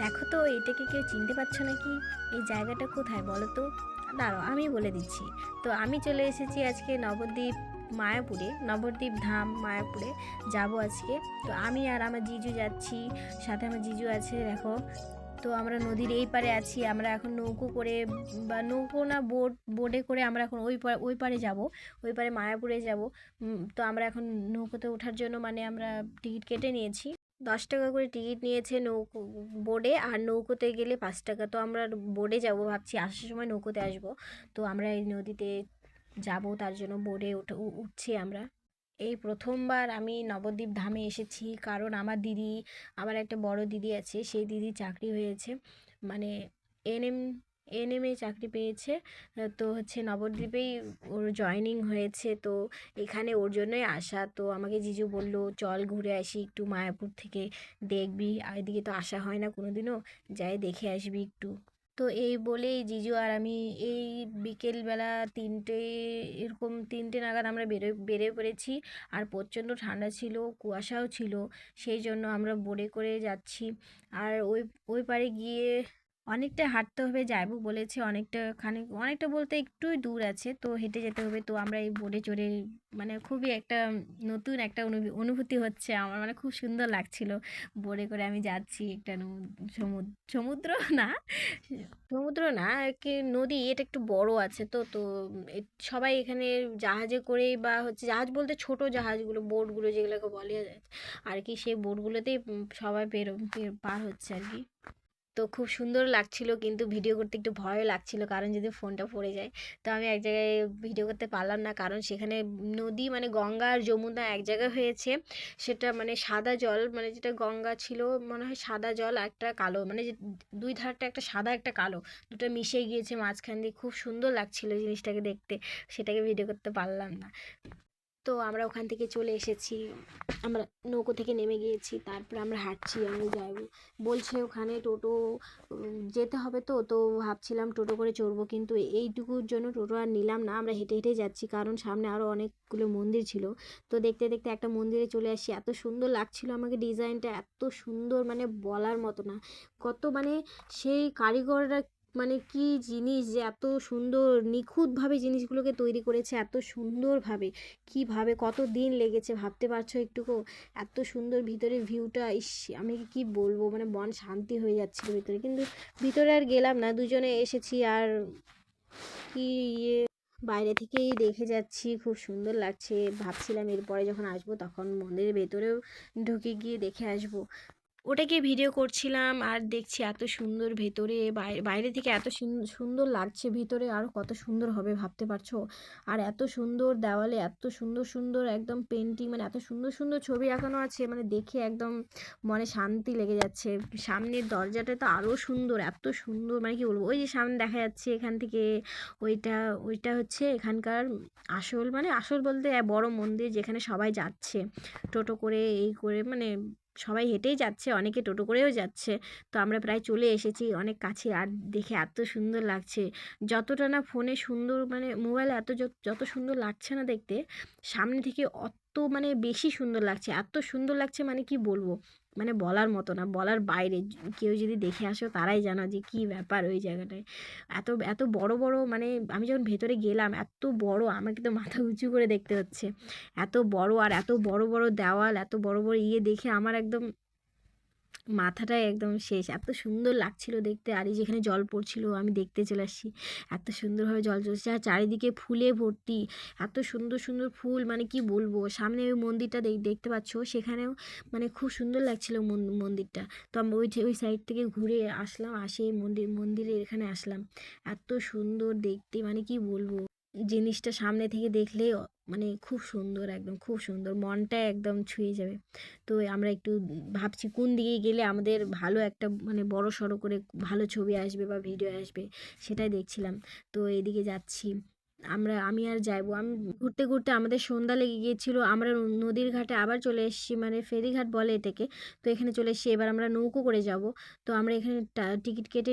দেখো তো, এটাকে কেউ চিনতে পারছো নাকি? এই জায়গাটা কোথায় বলো তো? দাঁড়াও, আমি বলে দিচ্ছি। তো আমি চলে এসেছি আজকে নবদ্বীপ মায়াপুরে, নবদ্বীপ ধাম মায়াপুরে যাব আজকে। তো আমি আর আমার জিজু যাচ্ছি, সাথে আমার জিজু আছে দেখো। তো আমরা নদীর এই পারে আছি, আমরা এখন নৌকো করে বা নৌকো না বোটে করে আমরা এখন ওই পারে যাব, ওই পারে মায়াপুরে যাব। তো আমরা এখন নৌকোতে ওঠার জন্য মানে আমরা টিকিট কেটে নিয়েছি। 10 টাকা করে টিকিট নিয়েছে নৌকো বোর্ডে, আর নৌকোতে গেলে 5 টাকা। তো আমরা বোর্ডে যাব ভাবছি, আসার সময় নৌকোতে আসব। তো আমরা এই নদীতে যাব, তার জন্য বোর্ডে উঠছি আমরা। এই প্রথমবার আমি নবদ্বীপ ধামে এসেছি, কারণ আমার একটা বড় দিদি আছে, সেই দিদি চাকরি হয়েছে, মানে এনএম এনএমে চাকরি পেয়েছে। তো হচ্ছে নবদ্বীপেই ওর জয়েনিং হয়েছে। তো এখানে ওর জন্যই আসা। তো আমাকে জিজু বলল, চল ঘুরে আসি একটু মায়াপুর থেকে, দেখবি আর এদিকে তো আসা হয় না কোনোদিনও, যাই দেখে আসবি একটু। তো এই বলেই জিজু আর আমি এই বিকেলবেলা 3টে, এরকম 3টে নাগাদ আমরা বেরিয়ে পড়েছি। আর প্রচণ্ড ঠান্ডা ছিল, কুয়াশাও ছিল, সেই জন্য আমরা বোটে করে যাচ্ছি। আর ওই ওই পারে গিয়ে অনেকটা হাঁটতে হবে, যাবো বলেছে অনেকটা বলতে একটুই দূর আছে, তো হেঁটে যেতে হবে। তো আমরা এই বোটে চড়ে মানে খুবই একটা নতুন একটা অনুভূতি হচ্ছে আমার, মানে খুব সুন্দর লাগছিল। বোটে করে আমি যাচ্ছি একটা সমুদ্র না, কি নদী, এটা একটু বড় আছে। তো তো সবাই এখানে জাহাজে করেই বা হচ্ছে, জাহাজ বলতে ছোট জাহাজগুলো, বোটগুলো যেগুলোকে বলে আর কি, সেই বোটগুলোতেই সবাই পার হচ্ছে আর কি। তো খুব সুন্দর লাগছিল, কিন্তু ভিডিও করতে একটু ভয়ও লাগছিল, কারণ যদি ফোনটা পড়ে যায়। তো আমি এক জায়গায় ভিডিও করতে পারলাম না, কারণ সেখানে নদী মানে গঙ্গা আর যমুনা এক জায়গায় হয়েছে। সেটা মানে সাদা জল, মানে যেটা গঙ্গা ছিল মনে হয় সাদা জল, আর একটা কালো, মানে যে দুই ধারটা একটা সাদা একটা কালো, দুটো মিশে গিয়েছে মাঝখান দিয়ে। খুব সুন্দর লাগছিল জিনিসটাকে দেখতে, সেটাকে ভিডিও করতে পারলাম না। তো আমরা ওখান থেকে চলে এসেছি, আমরা নৌকো থেকে নেমে গিয়েছি, তারপর আমরা হাঁটছি, আমি যাবো বলছে ওখানে টোটো যেতে হবে। তো তো ভাবছিলাম টোটো করে চড়বো, কিন্তু এইটুকুর জন্য টোটো আর নিলাম না, আমরা হেঁটে হেঁটে যাচ্ছি, কারণ সামনে আরও অনেকগুলো মন্দির ছিল। তো দেখতে দেখতে একটা মন্দিরে চলে আসি, এত সুন্দর লাগছিল আমাকে, ডিজাইনটা এত সুন্দর মানে বলার মতো না। কত মানে সেই কারিগররা, মানে কি জিনিস যে এত সুন্দর নিখুঁতভাবে জিনিসগুলোকে তৈরি করেছে, এত সুন্দরভাবে, কিভাবে কত দিন লেগেছে ভাবতে পারছো একটুকু? এত সুন্দর ভিতরে ভিউটা, ইস, আমি কি বলবো, মানে মন শান্তি হয়ে যাচ্ছিল ভিতরে। কিন্তু ভিতরে আর গেলাম না, দুজনে এসেছি আর কি ইয়ে, বাইরে থেকেই দেখে যাচ্ছি, খুব সুন্দর লাগছে। ভাবছিলাম এরপরে যখন আসবো তখন মন্দিরের ভেতরেও ঢুকে গিয়ে দেখে আসবো। ওটাকে ভিডিও করছিলাম আর দেখছি এত সুন্দর ভেতরে, বাইরে থেকে এত সুন্দর লাগছে, ভিতরে আরও কত সুন্দর হবে ভাবতে পারছো? আর এত সুন্দর দেওয়ালে, এত সুন্দর সুন্দর একদম পেন্টিং, মানে এত সুন্দর সুন্দর ছবি আঁকানো আছে, মানে দেখে একদম মনে শান্তি লেগে যাচ্ছে। সামনের দরজাটা তো আরও সুন্দর, এত সুন্দর, মানে কি বলবো, ওই যে সামনে দেখা যাচ্ছে এখান থেকে, ওইটা ওইটা হচ্ছে এখানকার আসল, মানে আসল বলতে বড় মন্দির, যেখানে সবাই যাচ্ছে টোটো করে, এই করে, মানে সবাই হেঁটেই যাচ্ছে, অনেকে টোটো করেও যাচ্ছে। তো আমরা প্রায় চলে এসেছি অনেক কাছে, আর দেখে এত সুন্দর লাগছে, যতটা না ফোনে সুন্দর, মানে মোবাইলে এত যত সুন্দর লাগছে না দেখতে, সামনে থেকে অত মানে বেশি সুন্দর লাগছে, এত সুন্দর লাগছে, মানে কি বলবো, মানে বলার মতো না, বলার বাইরে। কেউ যদি দেখে আসো তারাই জানো যে কী ব্যাপার ওই জায়গাটায়। এত এত বড় বড়, মানে আমি যখন ভেতরে গেলাম, এত বড়, আমাকে তো মাথা উঁচু করে দেখতে হচ্ছে, এত বড়, আর এত বড় বড় দেওয়াল, এত বড় বড় দেখে আমার একদম মাথাটাই একদম শেষ, এত সুন্দর লাগছিল দেখতে। আর এই যেখানে জল পড়ছিল, আমি দেখতে চলে আসছি, এত সুন্দরভাবে জল চলছে, আর চারিদিকে ফুলে ভর্তি, এত সুন্দর সুন্দর ফুল, মানে কি বলবো। সামনে ওই মন্দিরটা দেখতে পাচ্ছ, সেখানেও মানে খুব সুন্দর লাগছিল মন্দিরটা। তো আমরা ওই সাইড থেকে ঘুরে আসলাম, আসে মন্দিরের এখানে আসলাম, এত সুন্দর দেখতে, মানে কি বলবো, জিনিসটা সামনে থেকে দেখলে মানে খুব সুন্দর, একদম খুব সুন্দর, মনটা একদম ছুঁয়ে যাবে। তো আমরা একটু ভাবছি কোন দিকে গেলে আমাদের ভালো একটা, মানে বড় সড়ো করে ভালো ছবি আসবে বা ভিডিও আসবে, সেটাই দেখছিলাম। তো এদিকে যাচ্ছি আমরা, আমি আর যাইবো, আমি ঘুরতে ঘুরতে আমাদের সন্ধ্যা লেগে গিয়েছিলো, আমরা নদীর ঘাটে আবার চলে এসেছি, মানে ফেরিঘাট বলে এটাকে। তো এখানে চলে এসেছি, এবার আমরা নৌকো করে যাব। তো আমরা এখানে টিকিট কেটে